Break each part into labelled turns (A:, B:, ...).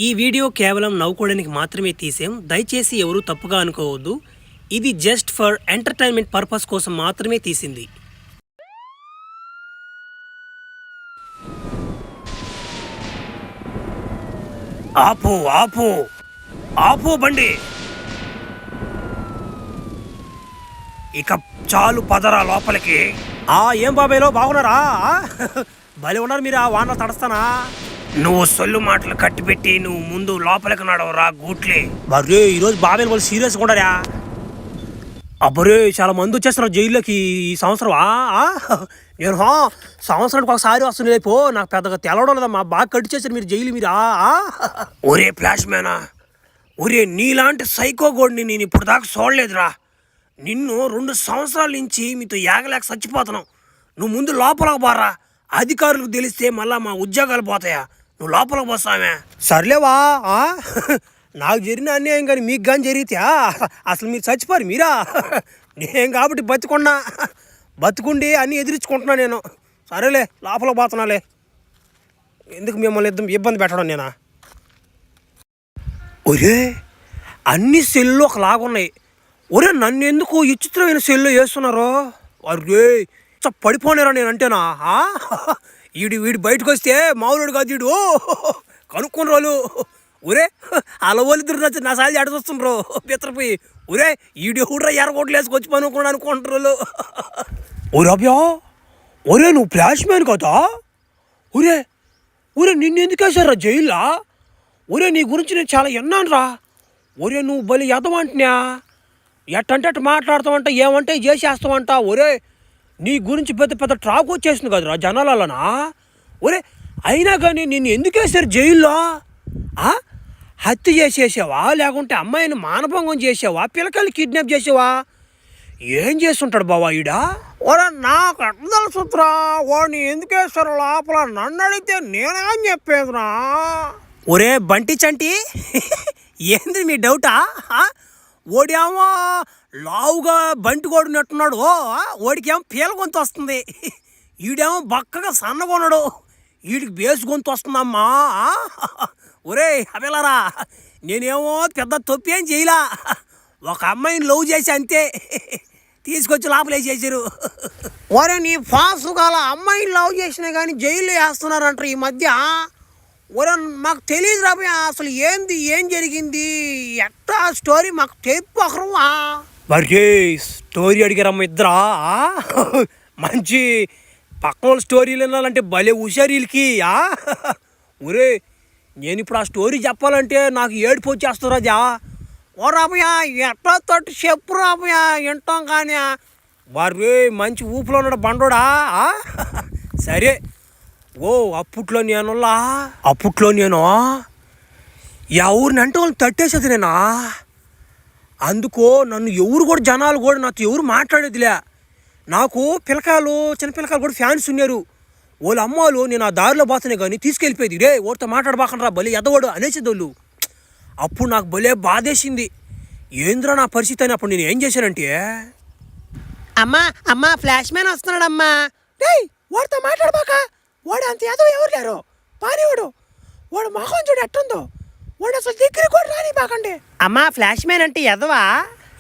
A: ఈ వీడియో కేవలం నవ్వుకోవడానికి మాత్రమే తీసాం. దయచేసి ఎవరు తప్పుగా అనుకోవద్దు. ఇది జస్ట్ ఫర్ ఎంటర్టైన్మెంట్ పర్పస్ కోసం మాత్రమే తీసింది. ఆపు ఆపు ఆపు బండి. ఇక చాలు పదరా లోపలికి. ఏం బాబాయ్లో బాగున్నారా? భలే ఉన్నారు మీరు. ఆ వానలో తడస్తానా? నువ్వు సొల్లు మాటలు కట్టిపెట్టి నువ్వు ముందు లోపలికి నడవరా గూట్లే. బర్రే ఈరోజు బాబాయ్ వాళ్ళు సీరియస్గా ఉండరా? అబ్బరే చాలా మంది వచ్చేస్తున్నారు జైల్లోకి ఈ సంవత్సరం. నేను సంవత్సరానికి ఒకసారి వస్తుంది లేపో. నాకు పెద్దగా తెలవడం లేదమ్మా. బాగా కట్టి చేశారు మీరు జైలు మీరు. ఒరే ఫ్లాష్ మ్యానా, ఒరే నీలాంటి సైకో గోడిని నేను ఇప్పుడు దాకా చూడలేదురా. నిన్ను 2 సంవత్సరాల నుంచి మీతో ఏగలేక చచ్చిపోతున్నావు. నువ్వు ముందు లోపలికి పోరా. అధికారులకు తెలిస్తే మళ్ళా మా ఉద్యోగాలు పోతాయా? నువ్వు లోపలికి పోస్తామే. సర్లేవా, నాకు జరిగిన అన్యాయం కానీ మీకు కానీ జరిగితే అసలు మీరు చచ్చిపోరు మీరా. నేను కాబట్టి బతుకుండి అన్నీ ఎదిరించుకుంటున్నా నేను. సరేలే లోపలికి పోతున్నాలే. ఎందుకు మిమ్మల్ని ఇబ్బంది పెట్టడం నేనా? ఒరే అన్ని సెల్లు ఒకలాగున్నాయి. ఒరే నన్ను ఎందుకు విచిత్రమైన సెల్లు వేస్తున్నారు? అరే పడిపోనేరా నేను అంటేనా? వీడు బయటకు వస్తే మామూలుడు కాదు వీడు. కనుక్కుని రోజు ఒరే అలా వాళ్ళిద్దరు నా సాయి అడగొస్తుండ్రు పిత్రపోయి. ఒరే ఈడు ఎవడ్రా ఎర్రగొట్లు వేసుకొచ్చి పనుకోండి అనుకుంటారు. ఒరే అబ్యా, ఒరే నువ్వు ఫ్లాష్ మ్యాన్ కదా? ఒరే నిన్ను ఎందుకు వేశారా జైల్లో? ఒరే నీ గురించి నేను చాలా విన్నాను రా. ఒరే నువ్వు బలి ఎదవంటున్నా. ఎట్టంటే అట్టు మాట్లాడతావంట, ఏమంటే చేసేస్తావంట. ఒరే నీ గురించి పెద్ద ట్రాక్ వచ్చేసింది కదరా జనాలనా. ఒరే అయినా కానీ నిన్ను ఎందుకు వేసారు జైల్లో? హత్య చేసేసావా? లేకుంటే అమ్మాయిని మానభంగం చేసావా? పిల్లకాయలు కిడ్నాప్ చేసావా? ఏం చేస్తుంటాడు బావా ఈడా? ఒరే నాకు ఎట్లా తెలుసురా వాడిని ఎందుకు వేస్తారు లోపల? నన్ను అడిగితే నేనేం చెప్పేదిరా? ఒరే బంటి చంటి, ఏంది మీ డౌటా? ఓడేమో లావుగా బంటి కొడినట్టున్నాడు. ఓడికేమో పీల గొంతు వస్తుంది. ఈడేమో బక్కగా సన్నగొన్నాడు. వీడికి బేసు గొంతు వస్తుందమ్మా. ఒరే అవేలారా, నేనేమో పెద్ద తొప్పి ఏం చేయలా. ఒక అమ్మాయిని లవ్ చేసి అంతే తీసుకొచ్చి లోపలేసేసారు. ఒరే నీ ఫాసు గల అమ్మాయిని లవ్ చేసినా కానీ జైల్లో వేస్తున్నారంటారు ఈ మధ్య. ఒరే మాకు తెలియదు రాబోయా అసలు ఏం జరిగింది ఎట్లా స్టోరీ మాకు చెప్పు ఒకరువా. మరి స్టోరీ అడిగారమ్మ ఇద్దరా? మంచి పక్కన వాళ్ళ స్టోరీలు వినాలంటే భలే హుషారు వీళ్ళకి. ఒరే నేను ఇప్పుడు ఆ స్టోరీ చెప్పాలంటే నాకు ఏడుపు వచ్చేస్తున్నదా. ఓ రాబోయా ఎట్లా తట్టు చెప్పు రాబోయా వింటాం కానీ. వారు మంచి ఊపులో ఉన్నాడు బండోడా. సరే అప్పట్లో నేను ఎవరిని అంటే వాళ్ళని తట్టేసేది నేనా. అందుకో నన్ను ఎవరు కూడా జనాలు కూడా నాతో ఎవరు మాట్లాడేదిలే. నాకు చిన్న పిల్లకాయలు కూడా ఫ్యాన్స్ ఉన్నారు. వాళ్ళ అమ్మాలు నేను ఆ దారిలో పోతున్నాయి కానీ తీసుకెళ్ళిపోయేది. రే ఓడితో మాట్లాడబాకండ్రా భలే ఎదవాడు అనేసేది వాళ్ళు. అప్పుడు నాకు భలే బాధేసింది. ఏంద్రా నా పరిస్థితి అని. అప్పుడు నేను ఏం చేశానంటే, అమ్మా ఫ్లాష్ మ్యాన్ వస్తున్నాడమ్మా. రే వాడితో మాట్లాడబాక, వాడు అంత ఎదవ ఎవరు లేరు పానివాడు. వాడు మొహం చూడు ఎట్టుందో. వాడు అసలు దగ్గర కూడా రాని బాకండి. అమ్మా ఫ్లాష్ మ్యాన్ అంటే ఎదవా?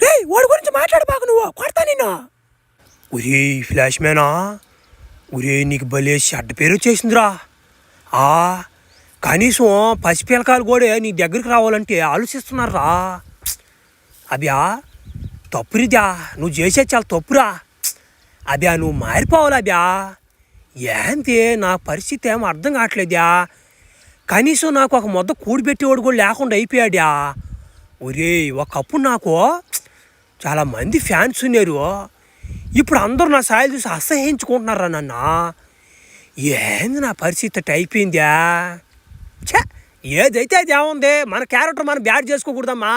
A: రే వాడి గురించి మాట్లాడబాక, నువ్వు కొడతా నిన్ను. ఒరే ఫ్లాష్ మ్యానా, ఒరే నీకు భలే చెడ్డ పేరు వచ్చేసిందిరా. కనీసం పసిపిల్లకాయలు కూడా నీ దగ్గరికి రావాలంటే ఆలోచిస్తున్నారా. అబ్యా తప్పురిద్యా, నువ్వు చేసేది చాలా తప్పురా. అబ్యా నువ్వు మారిపోవాలి అబ్యా. ఏంటి నా పరిస్థితి ఏమో అర్థం కావట్లేదా. కనీసం నాకు ఒక మొద్ద కూడిపెట్టేవాడు కూడా లేకుండా అయిపోయాడా. ఒరే ఒకప్పుడు నాకు చాలా మంది ఫ్యాన్స్ ఉన్నారు. ఇప్పుడు అందరూ నా సాయిలు చూసి అసహించుకుంటున్నారా నన్ను. ఏంది నా పరిస్థితి అయిపోయిందా. ఏదైతే అది ఏముంది, మన క్యారెక్టర్ మనం బ్యాడ్ చేసుకోకూడదమ్మా.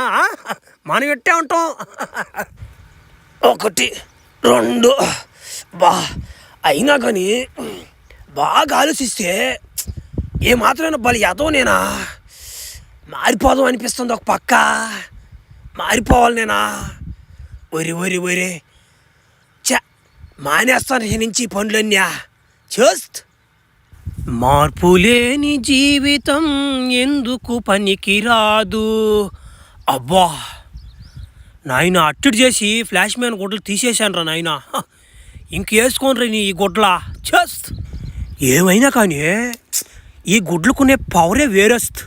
A: మనం ఎట్టే ఉంటాం. 1 2 అయినా కానీ బాగా ఆలోచిస్తే ఏమాత్రమైనా బలి ఎదో నేనా మారిపోదాం అనిపిస్తుంది. ఒక పక్క మారిపోవాలి నేనా. ఒరే మానేస్తాను నుంచి పనులన్నీ. చూస్త్ మార్పులేని జీవితం ఎందుకు పనికిరాదు. అబ్బా నాయన అట్టడి చేసి ఫ్లాష్ మ్యాన్ గుడ్డలు తీసేశాను రా నాయన. ఇంకేసుకోనరా నీ ఈ గుడ్ల జస్ట్ ఏమైనా కానీ ఈ గుడ్లు కొనే పవరే వేరేస్త్.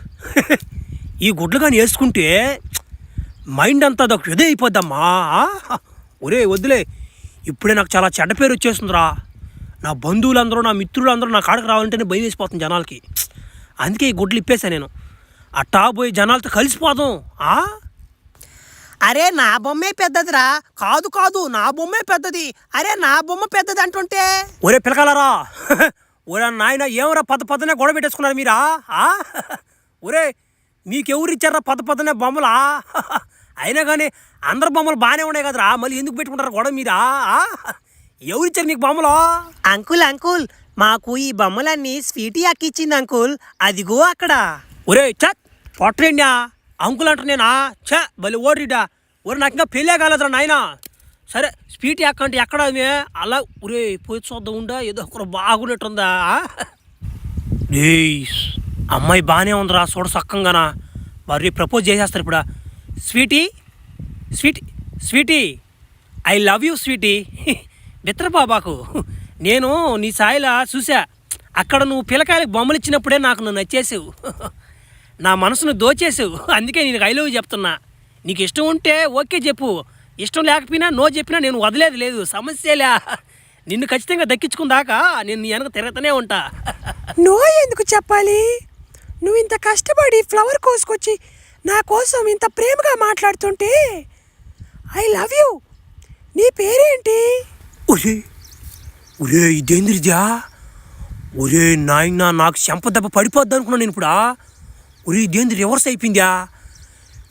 A: ఈ గుడ్లు కానీ వేసుకుంటే మైండ్ అంతా అదొక ఇదే అయిపోద్దమ్మా. ఒరే వద్దులే, ఇప్పుడే నాకు చాలా చెడ్డ పేరు వచ్చేస్తుందిరా. నా బంధువులందరూ నా మిత్రులందరూ నా కాడకు రావాలంటేనే భయం వేసిపోతుంది జనాలకి. అందుకే ఈ గుడ్లు ఇప్పేసా నేను. అట్టా పోయి జనాలతో కలిసిపోదాం. అరే నా బొమ్మే పెద్దదిరా. కాదు కాదు నా బొమ్మే పెద్దది. అరే నా బొమ్మ పెద్దది అంటుంటే ఒరే పిలకాలరా. ఒరే నాయన ఏమరా పదనే గొడవ పెట్టేసుకున్నారు మీరా? ఒరే మీకెవరిచ్చారా పదనే బొమ్మలా? అయినా కానీ అందరు బొమ్మలు బాగానే ఉన్నాయి కదరా, మళ్ళీ ఎందుకు పెట్టుకుంటారు గొడవ మీరా? ఎవరిచ్చారు మీకు బొమ్మలు? అంకుల్ మాకు ఈ బొమ్మలన్నీ స్వీటీ అక్కిచ్చింది అంకుల్, అదిగో అక్కడ. ఒరే చత్ పొట్టరేండా అంకుల్ అంటున్నానా? చ భలే ఓడిడా. ఒరే నాకు ఇంకా పెళ్ళే కాలేదురా నాయన. సరే స్వీటీ అక్క అంటే ఎక్కడ అలా ఒరే పోయి చూద్దాం ఉండా, ఏదో ఒకరు బాగున్నట్టుందా? అమ్మాయి బాగానే ఉందిరా, చూడ సక్కంగానా. మరి ప్రపోజ్ చేసేస్తారు ఇప్పుడు. Sweetie I love you sweetie. మిత్రబాబాకు నేను నీ సాయిలా చూసా. అక్కడ నువ్వు పిల్లకాయలకు బొమ్మలు ఇచ్చినప్పుడే నాకు నువ్వు నచ్చేసావు. నా మనసును దోచేసావు. అందుకే నేను ఐ లవ్ యూ చెప్తున్నా. నీకు ఇష్టం ఉంటే ఓకే చెప్పు, ఇష్టం లేకపోయినా నో చెప్పినా నేను వదిలేదు లేదు, సమస్యలే. నిన్ను ఖచ్చితంగా దక్కించుకుందాకా నేను నీ వెనక తిరుగుతూనే ఉంటా.
B: నో ఎందుకు చెప్పాలి? నువ్వు ఇంత కష్టపడి ఫ్లవర్ కోసుకొచ్చి నా కోసం ఇంత ప్రేమగా మాట్లాడుతుంటే ఐ లవ్ యూ. నీ పేరేంటి?
A: ఒరే ఇదేంద్రిజా. ఒరే నాయన నాకు చెంప దెబ్బ పడిపోద్ది అనుకున్నాను నేను ఇప్పుడు. ఒరే ఇదేంద్రి రివర్స్ అయిపోయిందా?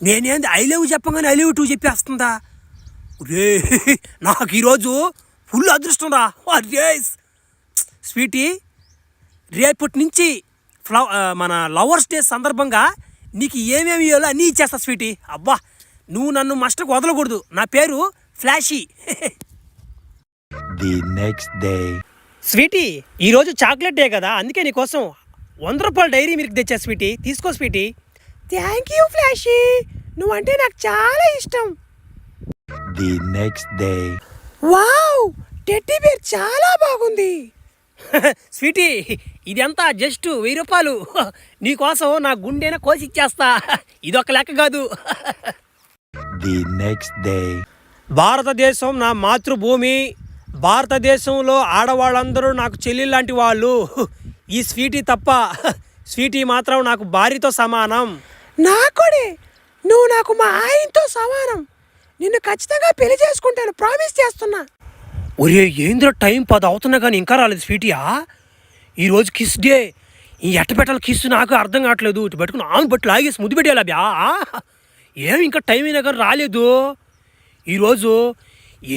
A: నేనేంది ఐ లవ్ చెప్పగానే ఐ లవ్ టూ చెప్పేస్తుందా? ఒరే నాకు ఈరోజు ఫుల్ అదృష్టం రా. రేస్ స్వీటీ, రేపటి నుంచి మన లవర్స్ డే సందర్భంగా నీకు ఏమేమి ఇవ్వాలో అన్నీ ఇచ్చేస్తా స్వీటీ. అబ్బా నువ్వు నన్ను మస్టకు వదలకూడదు. నా పేరు Flashy.
C: The next day.
A: Sweety ఈరోజు చాక్లెట్ డే కదా, అందుకే నీకోసం 100 రూపాయల డైరీ మిల్క్ తెచ్చా స్వీటీ. తీసుకో స్వీటీ.
B: థ్యాంక్ యూ ఫ్లాషీ, నువ్వంటే నాకు చాలా ఇష్టం.
C: The next day.
B: Wow, teddy bear చాలా బాగుంది.
A: స్వీటీ ఇదంతా జస్ట్ 1000 రూపాయలు. నీకోసం నా గుండెన కోసి ఇచ్చేస్తా. ఇదొక లెక్క కాదు.
C: The next day.
A: భారతదేశం నా మాతృభూమి. భారతదేశంలో ఆడవాళ్ళందరూ నాకు చెల్లి లాంటి వాళ్ళు. ఈ స్వీటీ తప్ప. స్వీటీ మాత్రం నాకు భార్యతో సమానం.
B: నాకుడే, నువ్వు నాకు మా ఆయనతో సమానం. నిన్ను ఖచ్చితంగా పెళ్లి చేసుకుంటాను, ప్రామిస్ చేస్తున్నా.
A: ఒరే ఏంద్ర టైం 10 అవుతున్నా కానీ ఇంకా రాలేదు స్వీటీయా. ఈరోజు కిస్ డే. ఈ ఎట్టబెట్టాలి కిస్ నాకు అర్థం కావట్లేదు. ఇటు పెట్టుకుని ఆమె బట్టి లాగేసి ముద్దు పెట్టేలా బ్యా. ఏం ఇంకా టైం అయినా కానీ రాలేదు. ఈరోజు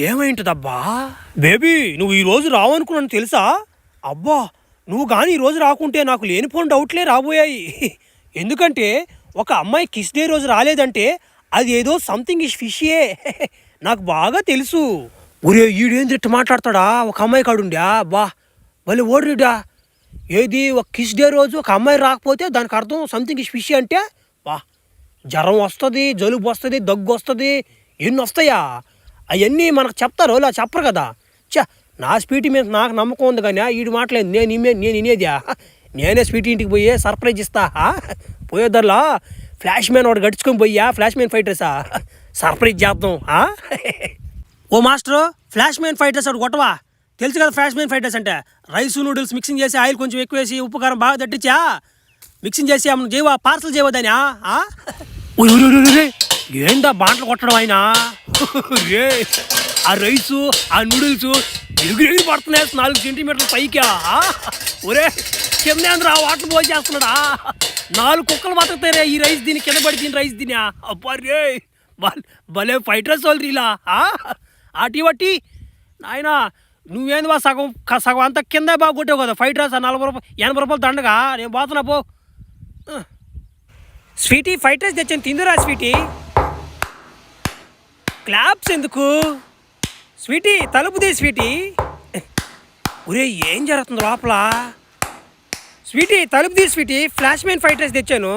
A: ఏమైంటుందబ్బా? బేబీ నువ్వు ఈరోజు రావనుకున్నాను తెలుసా? అబ్బా నువ్వు కానీ ఈరోజు రాకుంటే నాకు లేనిపోని డౌట్లే రాబోయాయి. ఎందుకంటే ఒక అమ్మాయి కిస్ డే రోజు రాలేదంటే అది ఏదో సంథింగ్ ఇస్ ఫిషియే. నాకు బాగా తెలుసు. ఒరే ఈడేంద్రిట్టు మాట్లాడతాడా? ఒక అమ్మాయి కాడుండా బా మళ్ళీ ఓడిడా. ఏది ఒక కిస్ డే రోజు ఒక అమ్మాయి రాకపోతే దానికి అర్థం సంథింగ్ ఇస్ ఫిషియే అంటే బా జ్వరం వస్తుంది, జలుబు వస్తుంది, దగ్గు వస్తుంది, ఎన్ని వస్తాయా? అవన్నీ మనకు చెప్తారు, ఇలా చెప్పరు కదా. నా స్వీటీ మీద నాకు నమ్మకం ఉంది కానీ వీడి మాటలేదు. నేను వినేదా? నేనే స్వీటీ ఇంటికి పోయి సర్ప్రైజ్ ఇస్తా. పోయేదర్లా ఫ్లాష్ మ్యాన్ వాడు గడుచుకొని పోయా ఫ్లాష్ మ్యాన్ ఫైటర్సా సర్ప్రైజ్ చేద్దాం. ఓ మాస్టరు ఫ్లాష్ మ్యాన్ ఫైటర్స్ వాడు కొట్టవా? తెలుసు కదా ఫ్లాష్ మ్యాన్ ఫైటర్స్ అంటే రైస్ నూడిల్స్ మిక్సింగ్ చేసి ఆయిల్ కొంచెం ఎక్కువ వేసి ఉప్పు కారం బాగా తట్టించా మిక్సింగ్ చేసి ఏమన్నా చేయవా? పార్సల్ చేయవా దాని? ఏందా బాంటలు కొట్టడం ఆయన? రే ఆ రైసు ఆ నూడిల్స్ ఎగిరి పడుతున్నాయి 4 సెంటీమీటర్ల పైకా. ఒరే కిందేంద్ర వాటర్ పోయి చేస్తున్నాడా? 4 కుక్కలు బతుకుతారే ఈ రైస్ దీని కింద పడి తిని రైస్ తినా. అబ్బా రే భలే ఫైటర్స్ వాళ్ళు ఇలా ఆటి బట్టి నాయన నువ్వేంది బా సగం అంతా కింద బాగా కొట్టావు కదా. ఫైటర్స్ 40 రూపాయలు 80 రూపాయలు దండగా. నేను పోతున్నా పో. స్వీటీ ఫైటర్స్ తెచ్చాను తిందురా స్వీటీ. క్లాప్స్ ఎందుకు స్వీటీ? తలుపుది స్వీటీ. ఒరే ఏం జరుగుతుంది లోపల? స్వీటీ తలుపు తీ Sweety, Flash man fried rice తెచ్చాను.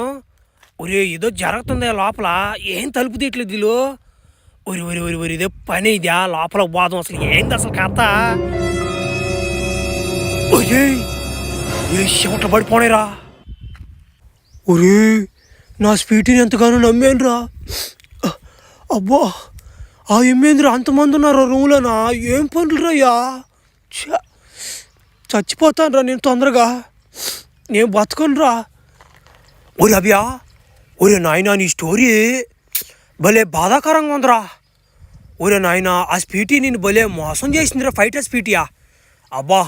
A: ఒరే ఏదో జరుగుతుంది లోపల, ఏం తలుపు తీయట్లేదు వీళ్ళు. ఒరి ఒరి ఒరి ఒరి ఇదే పని ఇదా, లోపల బాధం అసలు ఏంది అసలు కథ. ఒరే ఏ చెమట పడిపోనేరా. ఒరే నా స్వీటీని ఎంతగానో నమ్మేనురా. అబ్బా ఆ ఏమేంద్రా అంతమంది ఉన్నారా రూమ్లోనా, ఏం పనులురాయ్యా. చచ్చిపోతాను రా నేను తొందరగా, నేను బతకనురా. ఒరే అభియా, ఒరే నాయనా నీ స్టోరీ భలే బాధాకరంగా ఉందిరా. ఒరే నాయనా ఆ స్పీటీ నేను భలే మోసం చేసిందిరా, ఫైటర్ స్పీటీయా. అబ్బా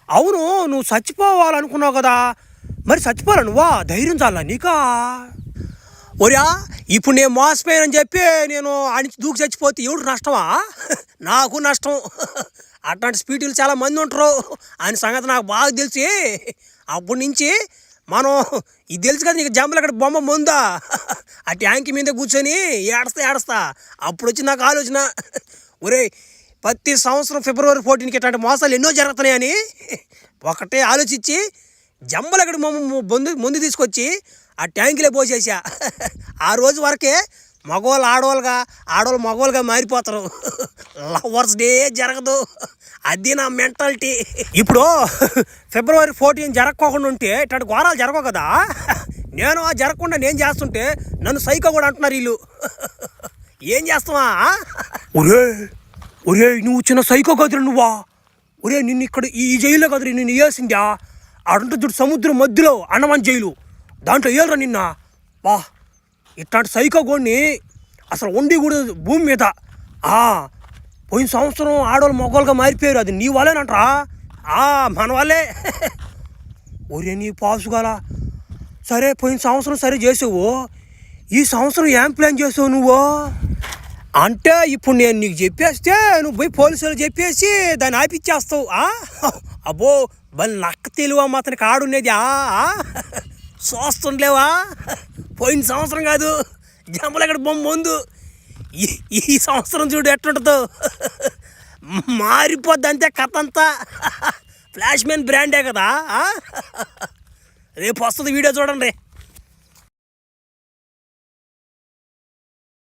A: అవును నువ్వు చచ్చిపోవాలనుకున్నావు కదా, మరి చచ్చిపోవాలా నువ్వా, ధైర్యం చాలా నీకా. ఒరియా ఇప్పుడు నేను మోసపోయానని చెప్పి నేను ఆయన దూకి చచ్చిపోతే ఎవడు నష్టమా, నాకు నష్టం. అట్లాంటి స్పీటీలు చాలా మంది ఉంటారు, ఆయన సంగతి నాకు బాగా తెలిసి. అప్పటి నుంచి మనం ఇది తెలుసు కదా నీకు, జంబలు అక్కడ బొమ్మ ముందా ఆ ట్యాంక్ మీద కూర్చొని ఏడస్తా. అప్పుడు వచ్చి నాకు ఆలోచన, ఒరే ప్రతి సంవత్సరం ఫిబ్రవరి 14కి ఇట్లాంటి మోసాలు ఎన్నో జరుగుతున్నాయని ఒకటే ఆలోచించి జంబలు అక్కడ ముందు తీసుకొచ్చి ఆ ట్యాంకులే పోసేసా. ఆ రోజు వరకే మగవాళ్ళు ఆడవాళ్ళు మగవాళ్ళుగా మారిపోతారు, లవర్స్ డే జరగదు. అది నా మెంటాలిటీ. ఇప్పుడు ఫిబ్రవరి 14 జరగకోకుండా ఉంటే ఇట్లాంటి ఘోరాలు జరగవు కదా. నేను ఆ జరగకుండా నేను చేస్తుంటే నన్ను సైకో కూడా అంటున్నారు వీళ్ళు. ఏం చేస్తావా. ఒరే ఒరే నువ్వు చిన్న సైకో కదరా నువ్వా. ఒరే నిన్ను ఇక్కడ ఈ జైల్లో కదరా నిన్ను వేసిందా, అడుంటే చూడు సముద్రం మధ్యలో అండమాన్ జైలు, దాంట్లో వేయరా నిన్న. వా ఇట్లాంటి సైకో గోడిని అసలు ఉండి కూడా భూమి మీద. పోయిన సంవత్సరం ఆడవాళ్ళు మగవాళ్ళుగా మారిపోయారు, అది నీ వాళ్ళేనంటరా. మన వాళ్ళే. ఒరే నీ పాసుగాల, సరే పోయిన సంవత్సరం సరే చేసావు, ఈ సంవత్సరం ఏం ప్లాన్ చేసావు నువ్వు అంటే. ఇప్పుడు నేను నీకు చెప్పేస్తే నువ్వు పోయి పోలీసులు చెప్పేసి దాన్ని ఆపిచ్చేస్తావు. అబ్బో బలి నక్క తెలివమ్మ అతనికి ఆడున్నది. చూస్తుండలేవా, పోయిన సంవత్సరం కాదు జంబలు అక్కడ బొమ్మ ముందు, ఈ సంవత్సరం చూడు ఎట్లుంటుందో, మారిపోద్ది అంతే కథ అంతా. ఫ్లాష్ మ్యాన్ బ్రాండే కదా. రేపు వస్తుంది వీడియో చూడండి.